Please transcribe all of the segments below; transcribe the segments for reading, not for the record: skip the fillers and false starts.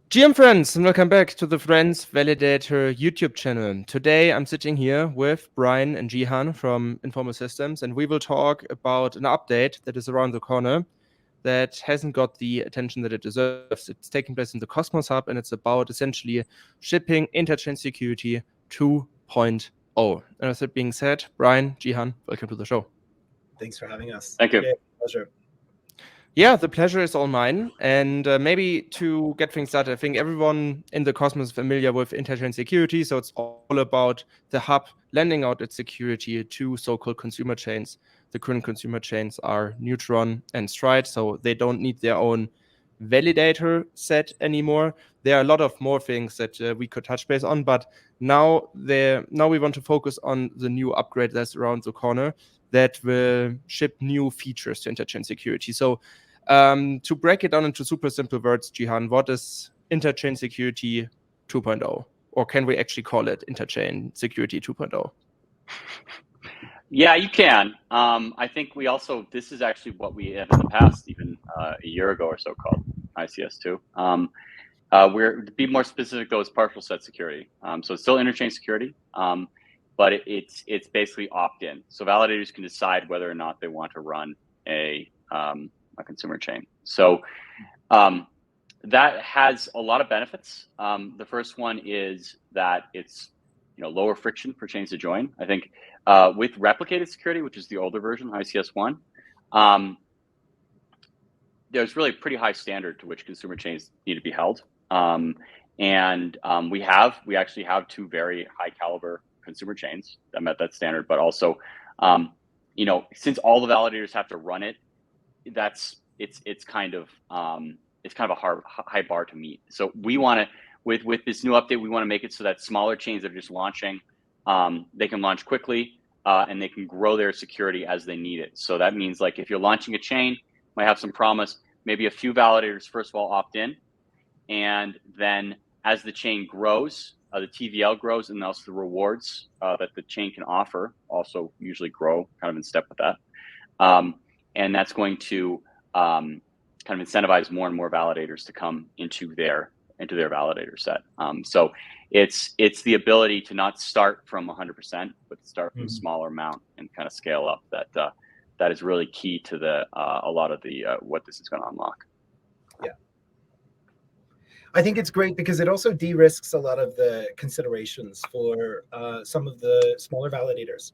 GM friends, and welcome back to the Friends Validator YouTube channel. Today I'm sitting here with Brian and Jehan from Informal Systems, and we will talk about an update that is around the corner that hasn't got the attention that it deserves. It's taking place in the Cosmos Hub, and it's about essentially shipping Interchain Security 2.0. And with that being said, Brian, Jehan, welcome to the show. Thanks for having us. Thank you. Yeah, pleasure. Yeah, the pleasure is all mine. And maybe to get things started, I think everyone in the Cosmos is familiar with Interchain Security. So it's all about the hub lending out its security to so-called consumer chains. The current consumer chains are Neutron and Stride, so they don't need their own validator set anymore. There are a lot of more things that we could touch base on, but now we want to focus on the new upgrade that's around the corner that will ship new features to Interchain Security. So to break it down into super simple words, Jehan, what is Interchain Security 2.0? Or can we actually call it Interchain Security 2.0? Yeah, you can. I think this is actually what we have in the past, even a year ago or so, called ICS2. To be more specific, though, is partial set security. So it's still Interchain Security, but it's basically opt-in. So validators can decide whether or not they want to run a consumer chain. So that has a lot of benefits. The first one is that it's lower friction for chains to join. I think with replicated security, which is the older version, ICS1, there's really a pretty high standard to which consumer chains need to be held. And we actually have two very high caliber consumer chains that met that standard, but also, since all the validators have to run it, it's kind of a high bar to meet. So we want to, with this new update, we want to make it so that smaller chains that are just launching, they can launch quickly and they can grow their security as they need it. So that means, like, if you're launching a chain, might have some promise, maybe a few validators first of all opt in, and then as the chain grows, the TVL grows, and also the rewards that the chain can offer also usually grow kind of in step with that. And that's going to kind of incentivize more and more validators to come into their validator set. So it's the ability to not start from 100%, but to start from a smaller amount and kind of scale up. That is really key to a lot of the what this is going to unlock. Yeah, I think it's great because it also de-risks a lot of the considerations for some of the smaller validators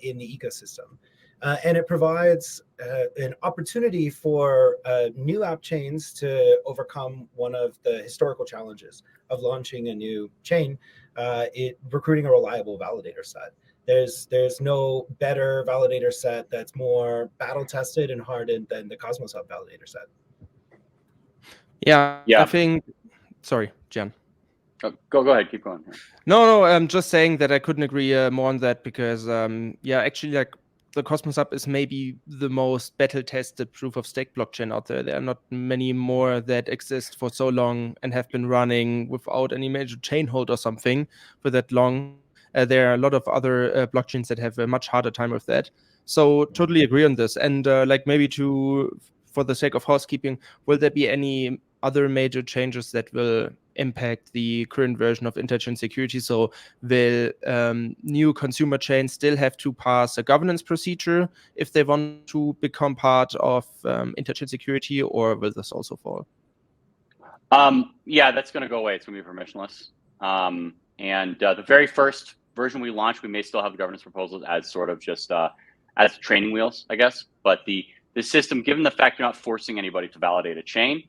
in the ecosystem. And it provides an opportunity for new app chains to overcome one of the historical challenges of launching a new chain, recruiting a reliable validator set. There's no better validator set that's more battle tested and hardened than the Cosmos Hub validator set. Yeah. I think. Sorry, Jan. Go ahead, keep going. No, I'm just saying that I couldn't agree more on that because, actually, like, the Cosmos Hub is maybe the most battle-tested proof-of-stake blockchain out there. There are not many more that exist for so long and have been running without any major chain hold or something for that long. There are a lot of other blockchains that have a much harder time with that. So totally agree on this. And maybe for the sake of housekeeping, will there be any other major changes that will impact the current version of Interchain Security? So will new consumer chains still have to pass a governance procedure if they want to become part of Interchain Security, or will this also fall? Yeah, that's going to go away. It's going to be permissionless. And the very first version we launched, we may still have the governance proposals as sort of just as training wheels, I guess. But the system, given the fact you're not forcing anybody to validate a chain,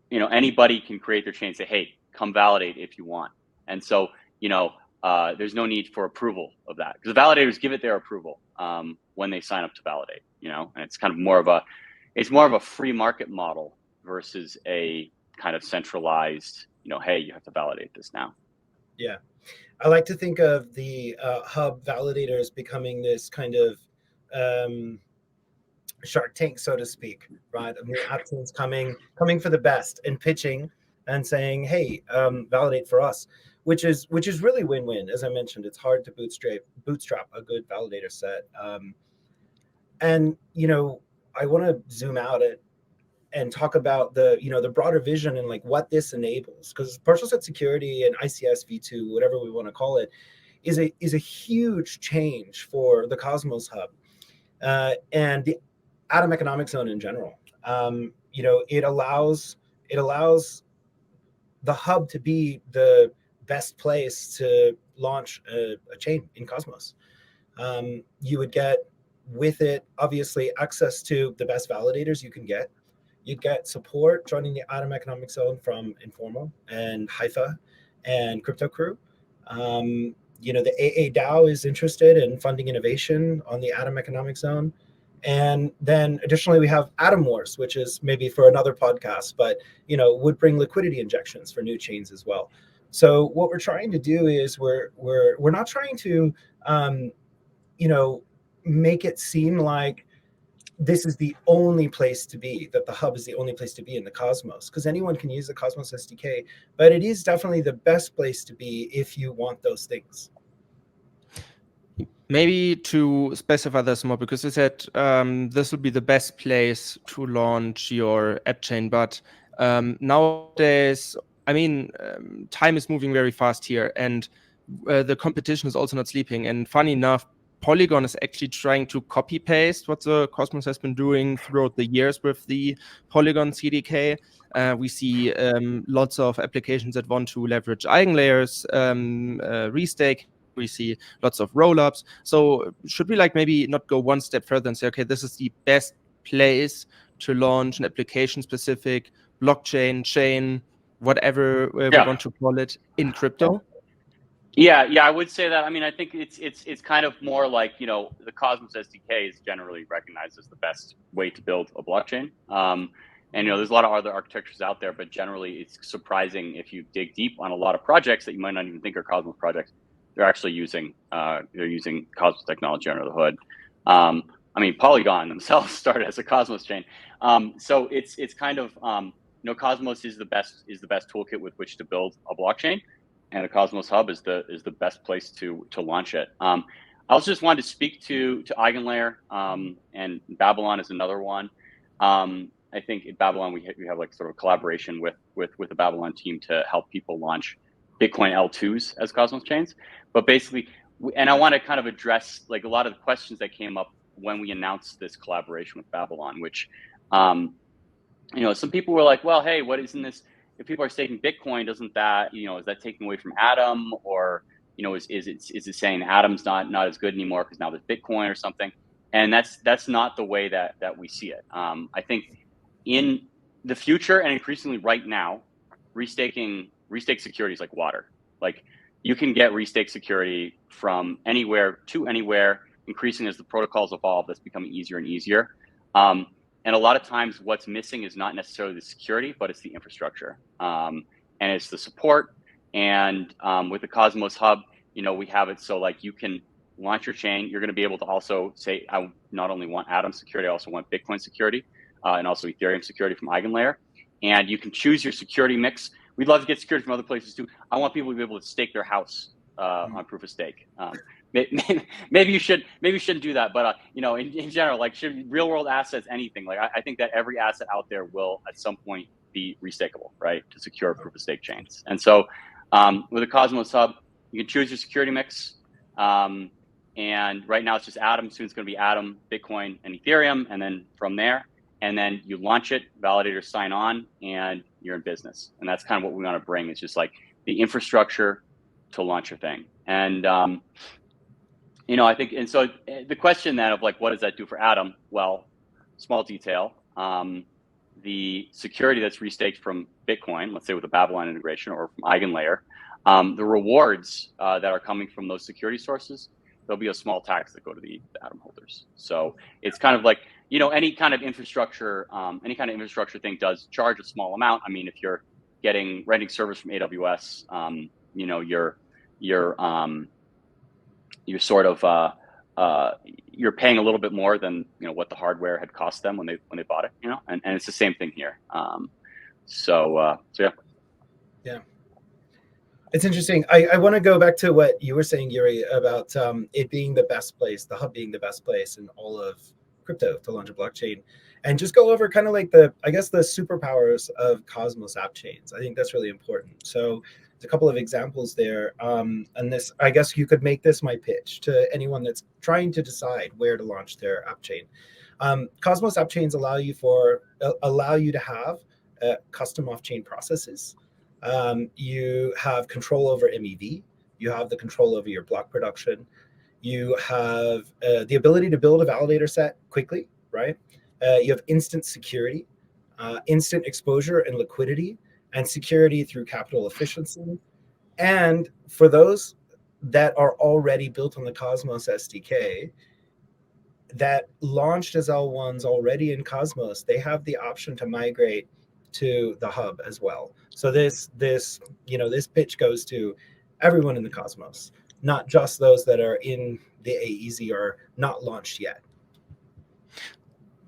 anybody can create their chain and say, hey, come validate if you want. And so, there's no need for approval of that, because the validators give it their approval when they sign up to validate, and it's kind of more of a free market model versus a kind of centralized, hey, you have to validate this now. Yeah. I like to think of the hub validators becoming this kind of Shark Tank, so to speak, right? I mean, app chains coming for the best and pitching and saying, "Hey, validate for us," which is really win-win. As I mentioned, it's hard to bootstrap a good validator set. And I want to zoom out at and talk about the the broader vision and like what this enables, because partial set security and ICS v2, whatever we want to call it, is a huge change for the Cosmos Hub and the Atom Economic Zone in general. It allows the hub to be the best place to launch a chain in Cosmos. You would get with it, obviously, access to the best validators you can get. You'd get support joining the Atom Economic Zone from Informal and Haifa and CryptoCrew. The AA DAO is interested in funding innovation on the Atom Economic Zone. And then additionally, we have Atom Wars, which is maybe for another podcast, but would bring liquidity injections for new chains as well. So what we're trying to do is we're not trying to make it seem like this is the only place to be, that the hub is the only place to be in the Cosmos, because anyone can use the Cosmos SDK, but it is definitely the best place to be if you want those things. Maybe to specify this more, because you said this would be the best place to launch your app chain, but nowadays, time is moving very fast here, and the competition is also not sleeping. And funny enough, Polygon is actually trying to copy paste what the Cosmos has been doing throughout the years with the Polygon CDK. We see lots of applications that want to leverage eigenlayers, restake. We see lots of rollups. So should we maybe not go one step further and say, okay, this is the best place to launch an application-specific blockchain, chain, whatever we want to call it, in crypto? Yeah, I would say that. I think it's kind of more like, the Cosmos SDK is generally recognized as the best way to build a blockchain. And there's a lot of other architectures out there, but generally it's surprising if you dig deep on a lot of projects that you might not even think are Cosmos projects. They're actually using Cosmos technology under the hood. Polygon themselves started as a Cosmos chain. So it's kind of Cosmos is the best toolkit with which to build a blockchain, and the Cosmos Hub is the best place to launch it. I also just wanted to speak to Eigenlayer, and Babylon is another one. I think in Babylon we have sort of collaboration with the Babylon team to help people launch Bitcoin L2s as Cosmos chains. But basically, and I want to kind of address a lot of the questions that came up when we announced this collaboration with Babylon, which some people were like, well, hey, what isn't this? If people are staking Bitcoin, doesn't that, is that taking away from Atom, or, is it saying Atom's not as good anymore because now there's Bitcoin or something? And that's not the way that we see it. I think in the future, and increasingly right now, restake security is like water. You can get restake security from anywhere to anywhere, increasing as the protocols evolve. That's becoming easier and easier. And a lot of times what's missing is not necessarily the security, but it's the infrastructure. And it's the support. And with the Cosmos Hub, we have it so you can launch your chain. You're going to be able to also say, I not only want Atom security, I also want Bitcoin security, and also Ethereum security from Eigenlayer. And you can choose your security mix. We'd love to get security from other places too. I want people to be able to stake their house on proof of stake. Maybe you shouldn't do that, but in general, should real world assets, anything, I think that every asset out there will at some point be restakeable, right, to secure proof of stake chains. And so with the Cosmos Hub, you can choose your security mix, and right now it's just Atom. Soon it's going to be Atom, Bitcoin, and Ethereum, and then from there, and then you launch it, validators sign on, and you're in business. And that's kind of what we want to bring. It's just the infrastructure to launch your thing. And I think, and so the question then of what does that do for Atom? Well, small detail. The security that's restaked from Bitcoin, let's say with the Babylon integration or from Eigenlayer, the rewards that are coming from those security sources, there'll be a small tax that go to the Atom holders. So it's kind of any kind of infrastructure thing does charge a small amount. If you're renting servers from AWS, you're sort of you're paying a little bit more than what the hardware had cost them when they bought it, and it's the same thing here. So yeah. It's interesting. I want to go back to what you were saying, Yuri, about it being the best place, the hub being the best place in all of crypto to launch a blockchain. and just go over kind of like the, I guess, the superpowers of Cosmos app chains. I think that's really important. So there's a couple of examples there. And this, I guess you could make this my pitch to anyone that's trying to decide where to launch their app chain. Cosmos app chains allow you to have custom off-chain processes. You have control over MEV. You have the control over your block production. You have the ability to build a validator set quickly, right? You have instant security, instant exposure and liquidity, and security through capital efficiency. And for those that are already built on the Cosmos SDK, that launched as L1s already in Cosmos, they have the option to migrate to the hub as well. So this pitch goes to everyone in the Cosmos, not just those that are in the AEZ or not launched yet.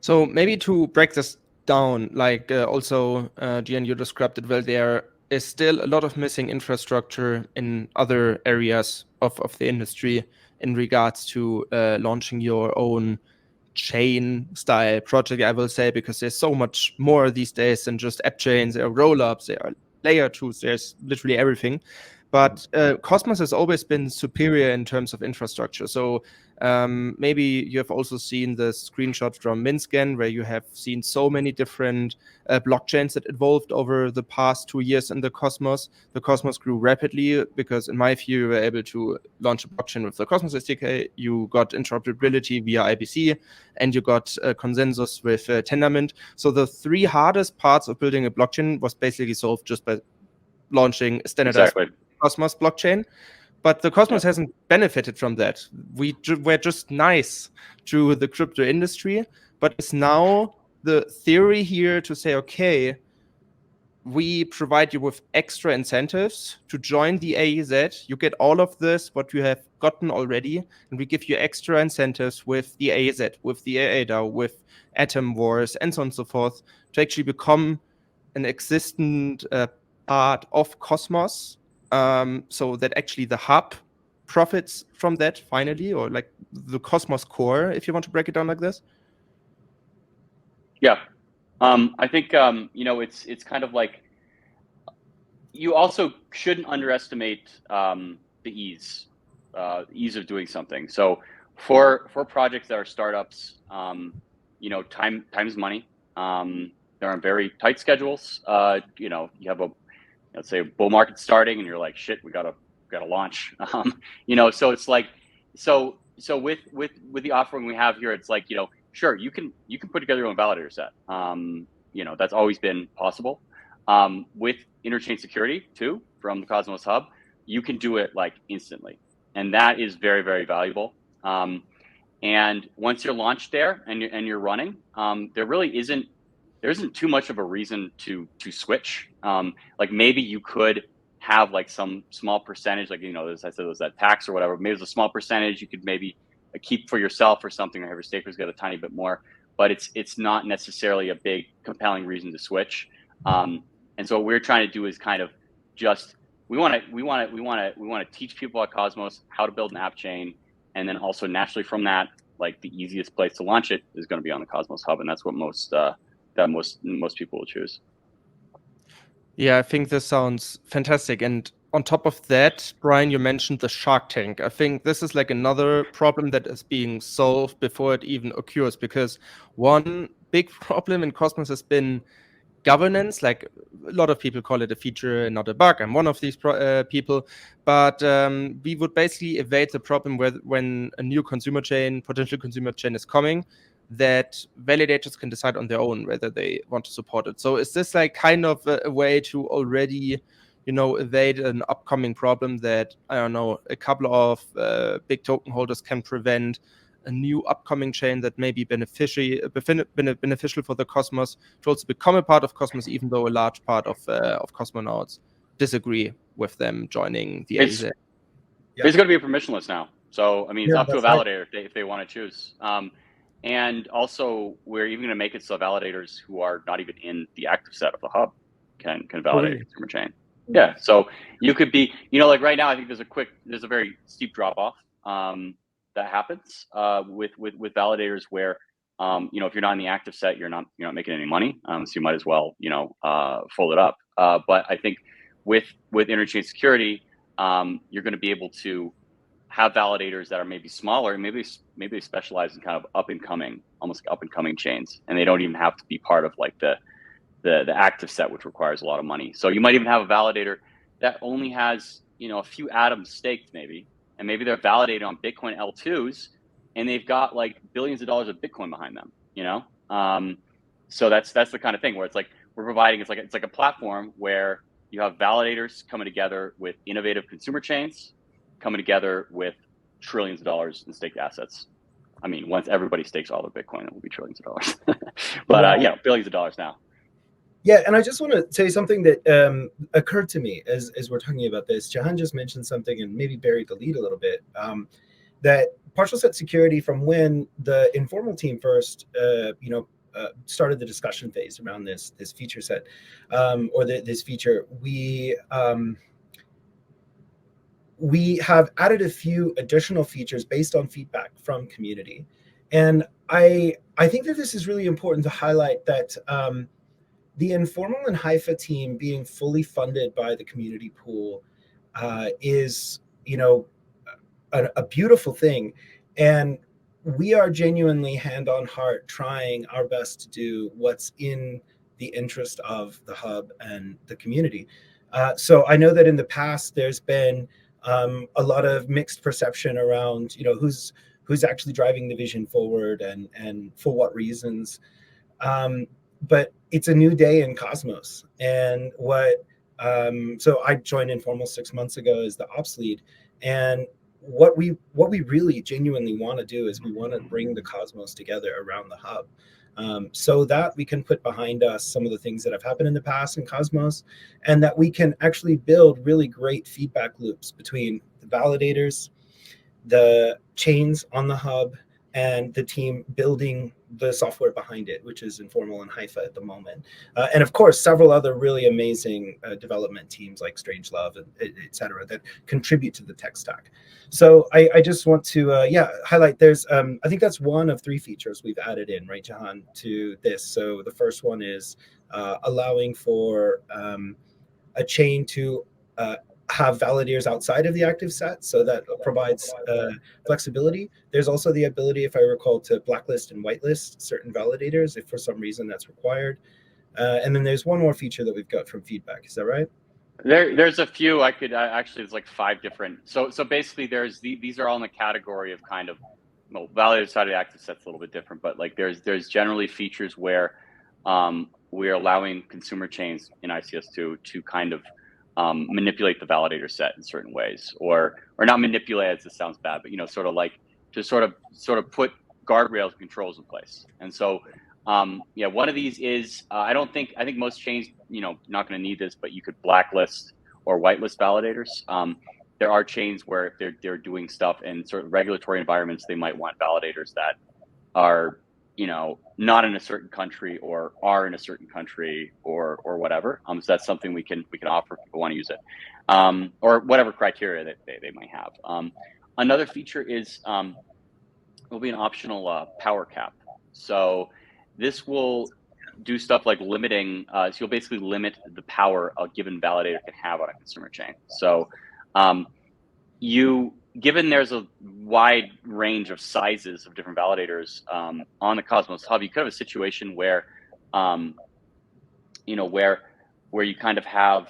So maybe to break this down, like also Jehan, you described it well, there is still a lot of missing infrastructure in other areas of the industry in regards to launching your own chain style project, I will say, because there's so much more these days than just app chains. There are rollups, there are layer 2s, there's literally everything. But Cosmos has always been superior in terms of infrastructure. So maybe you have also seen the screenshot from Minscan, where you have seen so many different blockchains that evolved over the past 2 years in the Cosmos. The Cosmos grew rapidly because, in my view, you were able to launch a blockchain with the Cosmos SDK. You got interoperability via IBC, and you got consensus with Tendermint. So the 3 hardest parts of building a blockchain was basically solved just by launching a standardized Cosmos blockchain. But the Cosmos hasn't benefited from that. We're just nice to the crypto industry, but it's now the theory here to say, okay, we provide you with extra incentives to join the AEZ. You get all of this, what you have gotten already, and we give you extra incentives with the AEZ, with the ADA, with Atom Wars, and so on and so forth, to actually become an existent part of Cosmos, so that actually the hub profits from that finally, or like the Cosmos core, if you want to break it down like this. Yeah, I think it's kind of like, you also shouldn't underestimate the ease of doing something. So for projects that are startups, time is money. They're on very tight schedules. You have let's say a bull market starting, and you're like, shit, we gotta launch. So it's like, so with the offering we have here, it's like, sure, you can put together your own validator set. That's always been possible. With Interchain Security too, from the Cosmos Hub, you can do it like instantly, and that is very, very valuable. And once you're launched there and you're running, there isn't too much of a reason to switch. Like maybe you could have like some small percentage, like, as I said, there's that tax or whatever. Maybe there's a small percentage you could maybe keep for yourself or something, or have your stakers get a tiny bit more. But it's not necessarily a big compelling reason to switch. And so what we're trying to do is kind of just we want to teach people at Cosmos how to build an app chain, and then also naturally from that, like the easiest place to launch it is going to be on the Cosmos Hub, and that's what most people will choose. Yeah, I think this sounds fantastic. And on top of that, Brian, you mentioned the Shark Tank. I think this is like another problem that is being solved before it even occurs, because one big problem in Cosmos has been governance. Like, a lot of people call it a feature and not a bug. I'm one of these people. But we would basically evade the problem when a new potential consumer chain is coming, that validators can decide on their own whether they want to support it. So is this like kind of a way to already, evade an upcoming problem that, I don't know, a couple of big token holders can prevent a new upcoming chain that may be beneficial for the Cosmos to also become a part of Cosmos, even though a large part of cosmonauts disagree with them joining the AZ? It's going to be permissionless now. So, I mean, it's up to a validator if they want to choose. And also, we're even going to make it so validators who are not even in the active set of the hub can validate a consumer chain. Yeah. So you could be, like right now, I think there's a very steep drop off that happens with validators where you know, if you're not in the active set, you're not making any money. So you might as well, you know, fold it up. But I think with Interchain Security, you're going to be able to have validators that are maybe smaller, and maybe they specialize in kind of almost up and coming chains, and they don't even have to be part of like the active set, which requires a lot of money. So you might even have a validator that only has, you know, a few atoms staked maybe, and maybe they're validated on Bitcoin L2s, and they've got like billions of dollars of Bitcoin behind them, you know? So that's the kind of thing where it's like we're providing, it's like a platform where you have validators coming together with innovative consumer chains, coming together with trillions of dollars in staked assets. I mean, once everybody stakes all their Bitcoin, it will be trillions of dollars. But yeah, billions of dollars now. Yeah, and I just want to say something that occurred to me as we're talking about this. Jehan just mentioned something and maybe buried the lead a little bit. That partial set security, from when the informal team first, started the discussion phase around this feature set, or this feature, we have added a few additional features based on feedback from community, and I think that this is really important to highlight that. The informal and Haifa team being fully funded by the community pool is, you know, a beautiful thing. And we are genuinely hand on heart trying our best to do what's in the interest of the hub and the community. So I know that in the past there's been a lot of mixed perception around, you know, who's actually driving the vision forward and for what reasons. But it's a new day in Cosmos, and so I joined Informal 6 months ago as the ops lead, and what we really genuinely want to do is we want to bring the Cosmos together around the hub, so that we can put behind us some of the things that have happened in the past in Cosmos, and that we can actually build really great feedback loops between the validators, the chains on the hub, and the team building the software behind it, which is Informal and Haifa at the moment. And of course, several other really amazing development teams like Strangelove, et cetera, that contribute to the tech stack. So I just want to, highlight there's, I think that's one of 3 features we've added in, right, Jehan, to this. So the first one is allowing for a chain to have validators outside of the active set, so that provides flexibility. There's also the ability, if I recall, to blacklist and whitelist certain validators if for some reason that's required. And then there's one more feature that we've got from feedback. Is that right? There's a few. I could actually, there's like 5 different. So basically, these are all in the category of kind of, well, validator side of the active set's a little bit different, but like there's generally features where we're allowing consumer chains in ICS2 to kind of manipulate the validator set in certain ways, or not manipulate, as this sounds bad, but, you know, sort of like to sort of put guardrails and controls in place. And so yeah, one of these is I think most chains, you know, not going to need this, but you could blacklist or whitelist validators. There are chains where if they're doing stuff in sort of regulatory environments, they might want validators that are, you know, not in a certain country or are in a certain country or whatever. So that's something we can offer if people want to use it, or whatever criteria that they might have. Another feature is will be an optional power cap. So this will do stuff like limiting. So you'll basically limit the power a given validator can have on a consumer chain. So given there's a wide range of sizes of different validators on the Cosmos Hub, you could have a situation where, you know, where you kind of have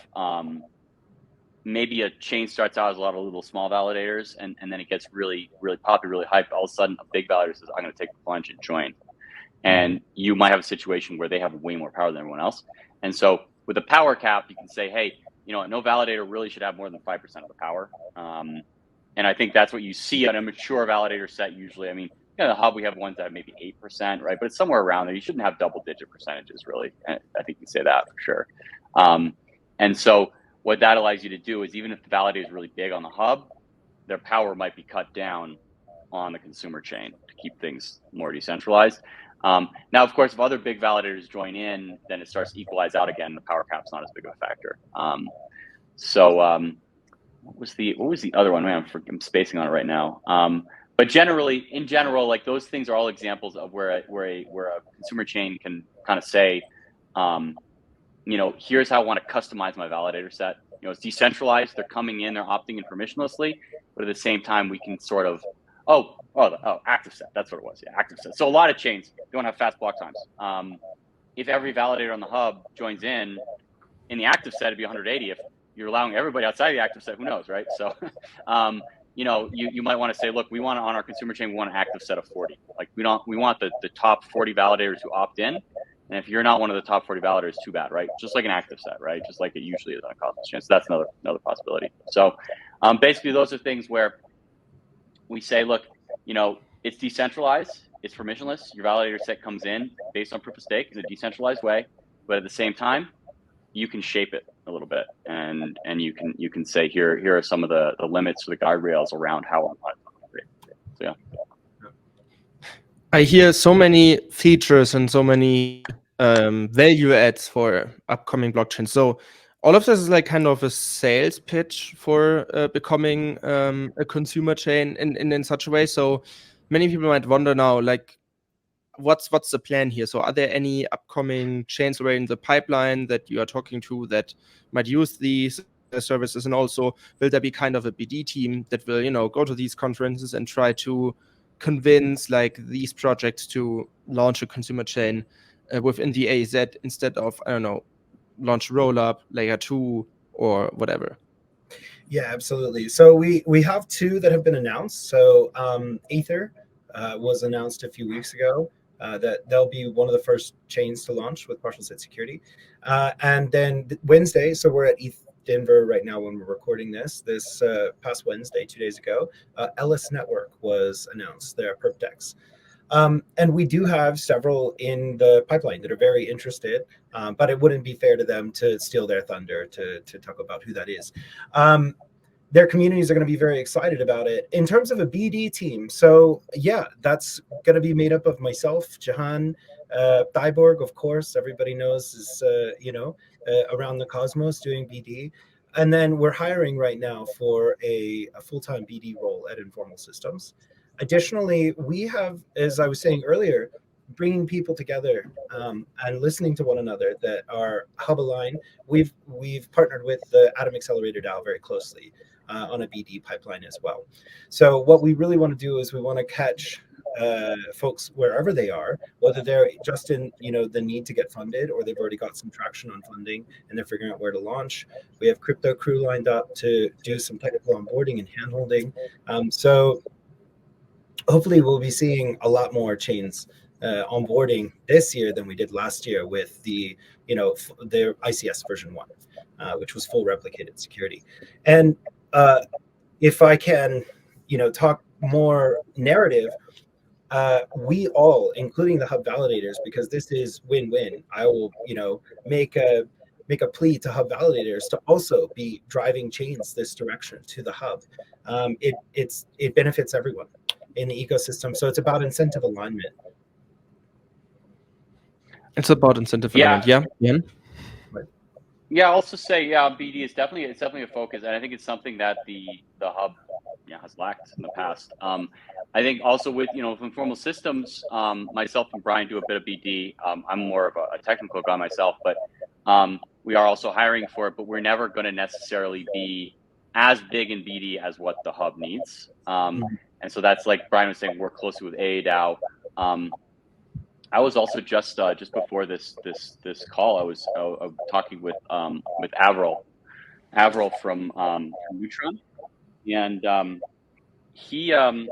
maybe a chain starts out as a lot of little small validators, and then it gets really, really popular, really hyped. All of a sudden, a big validator says, "I'm going to take the plunge and join," and you might have a situation where they have way more power than everyone else. And so, with a power cap, you can say, "Hey, you know, no validator really should have more than 5% of the power." And I think that's what you see on a mature validator set usually. I mean, you know, the hub, we have ones that have maybe 8%, right? But it's somewhere around there. You shouldn't have double-digit percentages, really. I think you can say that for sure. And so what that allows you to do is, even if the validator is really big on the hub, their power might be cut down on the consumer chain to keep things more decentralized. Now, of course, if other big validators join in, then it starts to equalize out again. The power cap's not as big of a factor. What was the other one? Man, I'm spacing on it right now. but generally, in general, like those things are all examples of where a consumer chain can kind of say, here's how I want to customize my validator set. It's decentralized. They're coming in, they're opting in permissionlessly, but at the same time, we can sort of, active set. That's what it was. Yeah, active set. So a lot of chains don't have fast block times. If every validator on the hub joins in the active set, it'd be 180. If you're allowing everybody outside the active set, who knows, right? So, you might want to say, look, we want on our consumer chain, we want an active set of 40. Like we want the top 40 validators who opt in. And if you're not one of the top 40 validators, too bad, right? Just like an active set, right? Just like it usually is on a Cosmos chain. So that's another possibility. So basically those are things where we say, look, it's decentralized, it's permissionless. Your validator set comes in based on proof of stake in a decentralized way, but at the same time, you can shape it a little bit, and you can say here are some of the limits or the guardrails around how I want to operate. So yeah. I hear so many features and so many value adds for upcoming blockchains. So all of this is like kind of a sales pitch for becoming a consumer chain in such a way. So many people might wonder now, like, what's the plan here? So are there any upcoming chains already in the pipeline that you are talking to that might use these services? And also, will there be kind of a BD team that will, go to these conferences and try to convince like these projects to launch a consumer chain within the AZ instead of, I don't know, launch Rollup, Layer 2, or whatever? Yeah, absolutely. So we have two that have been announced. So Ether was announced a few weeks ago. That they'll be one of the first chains to launch with partial set security. And then Wednesday, so we're at ETH Denver right now when we're recording this past Wednesday, 2 days ago, Ellis Network was announced, their perp dex. And we do have several in the pipeline that are very interested, but it wouldn't be fair to them to steal their thunder to talk about who that is. Their communities are going to be very excited about it. In terms of a BD team, so yeah, that's going to be made up of myself, Jehan, Dyborg, of course, everybody knows is, around the Cosmos doing BD. And then we're hiring right now for a full-time BD role at Informal Systems. Additionally, we have, as I was saying earlier, bringing people together and listening to one another that are hub aligned. We've partnered with the Atom Accelerator DAO very closely on a BD pipeline as well. So what we really want to do is we want to catch folks wherever they are, whether they're just in the need to get funded or they've already got some traction on funding and they're figuring out where to launch. We have crypto crew lined up to do some technical onboarding and handholding. So hopefully we'll be seeing a lot more chains onboarding this year than we did last year with the ICS version 1, which was full replicated security. And if I can, talk more narrative, we all, including the hub validators, because this is win-win. I will, make a plea to hub validators to also be driving chains this direction to the hub. It benefits everyone in the ecosystem, so it's about incentive alignment. It's about incentive alignment. Yeah. Yeah, I'll also say, BD is definitely a focus, and I think it's something that the hub has lacked in the past. I think also with Informal Systems, myself and Brian do a bit of BD. I'm more of a technical guy myself, but we are also hiring for it. But we're never going to necessarily be as big in BD as what the hub needs. And so that's like Brian was saying, work closely with AADAO. I was also just before this call, I was talking with Avril from Neutron, and he did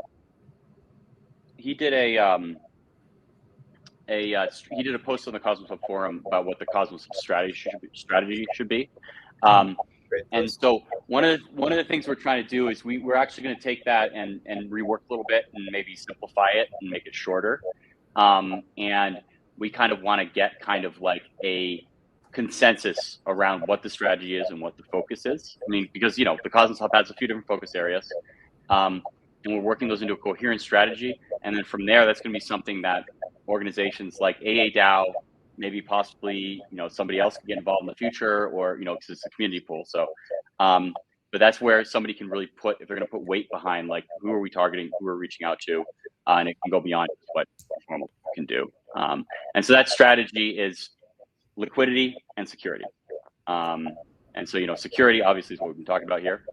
he did a post on the Cosmos Hub forum about what the Cosmos Hub strategy should be. And so one of the things we're trying to do is we're actually going to take that and rework a little bit and maybe simplify it and make it shorter. And we kind of want to get kind of like a consensus around what the strategy is and what the focus is. I mean, because, the Cosmos Hub has a few different focus areas, and we're working those into a coherent strategy. And then from there, that's going to be something that organizations like AADAO, maybe possibly, somebody else can get involved in the future, or, because it's a community pool. So but that's where somebody can really put, if they're going to put weight behind, like, who are we targeting, who are we reaching out to, and it can go beyond what normal can do. And so that strategy is liquidity and security. And so, security obviously is what we've been talking about here.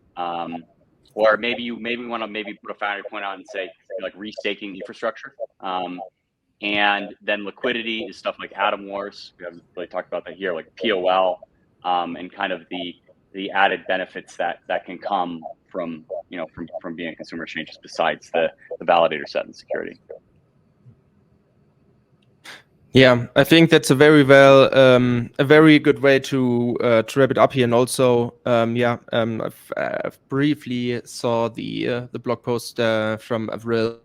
Or maybe we want to put a finer point out and say, like, restaking infrastructure. And then liquidity is stuff like Atom Wars. We haven't really talked about that here, like POL, and kind of the added benefits that can come from being a consumer exchange, besides the validator set and security. Yeah, I think that's a very good way to wrap it up here. And also, I've briefly saw the blog post from Avril.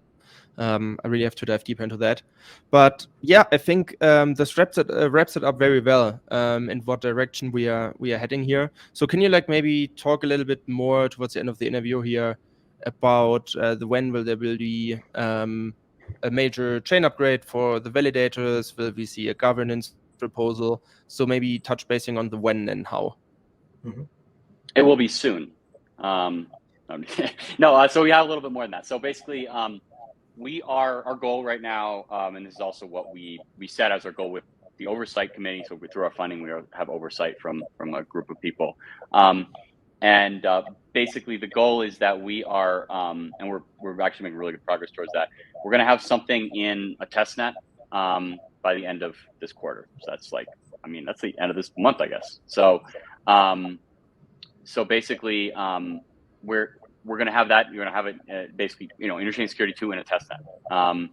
I really have to dive deeper into that. But yeah, I think this wraps it up very well in what direction we are heading here. So can you maybe talk a little bit more towards the end of the interview here about when will there be a major chain upgrade for the validators? Will we see a governance proposal? So maybe touch basing on the when and how. Mm-hmm. It will be soon. So we have a little bit more than that. So basically, our goal right now, and this is also what we set as our goal with the oversight committee. So through our funding, we have oversight from a group of people. And basically, the goal is that we are, and we're actually making really good progress towards that. We're going to have something in a test net by the end of this quarter. So that's that's the end of this month, I guess. So, basically, we're going to have that. You're going to have it basically, Interchain Security 2 in a test net.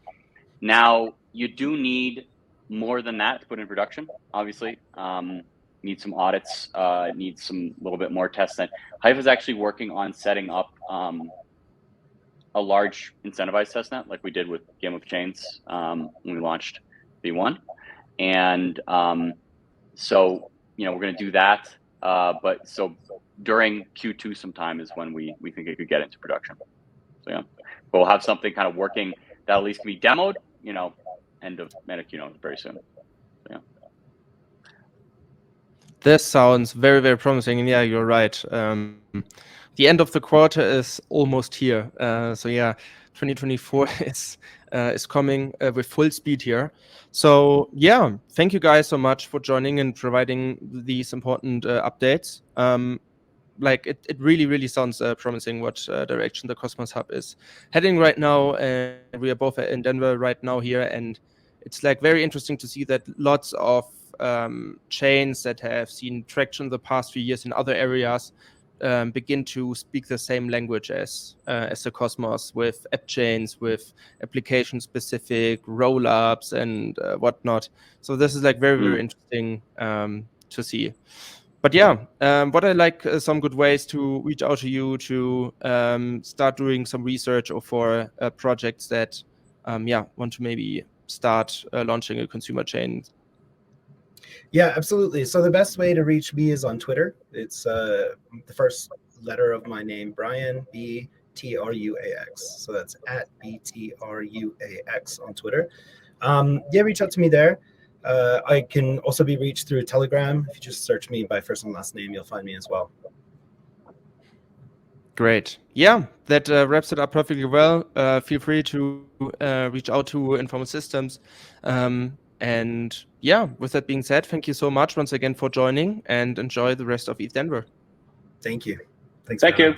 Now, you do need more than that to put in production, obviously. Need some audits, need some little bit more tests. Hive is actually working on setting up a large incentivized testnet, like we did with Game of Chains when we launched V1. And so, we're going to do that. But so during Q2 sometime is when we think it could get into production. So yeah, but we'll have something kind of working that at least can be demoed, end of very soon. So, yeah. This sounds very, very promising. And yeah, you're right. The end of the quarter is almost here. So yeah, 2024 is coming with full speed here. So yeah, thank you guys so much for joining and providing these important updates. It really, really sounds promising what direction the Cosmos Hub is heading right now. And we are both in Denver right now here. And it's very interesting to see that lots of chains that have seen traction the past few years in other areas begin to speak the same language as the Cosmos, with app chains, with application-specific roll-ups and whatnot. So this is very, very interesting to see. But yeah, what I like some good ways to reach out to you to start doing some research or for projects that want to maybe start launching a consumer chain. Yeah, absolutely. So the best way to reach me is on Twitter. It's the first letter of my name, Brian, B-T-R-U-A-X. So that's at B-T-R-U-A-X on Twitter. Reach out to me there. I can also be reached through Telegram. If you just search me by first and last name, you'll find me as well. Great. Yeah, that wraps it up perfectly well. Feel free to reach out to Informal Systems. And yeah, with that being said, thank you so much once again for joining, and enjoy the rest of ETH Denver. Thank you. Thank you.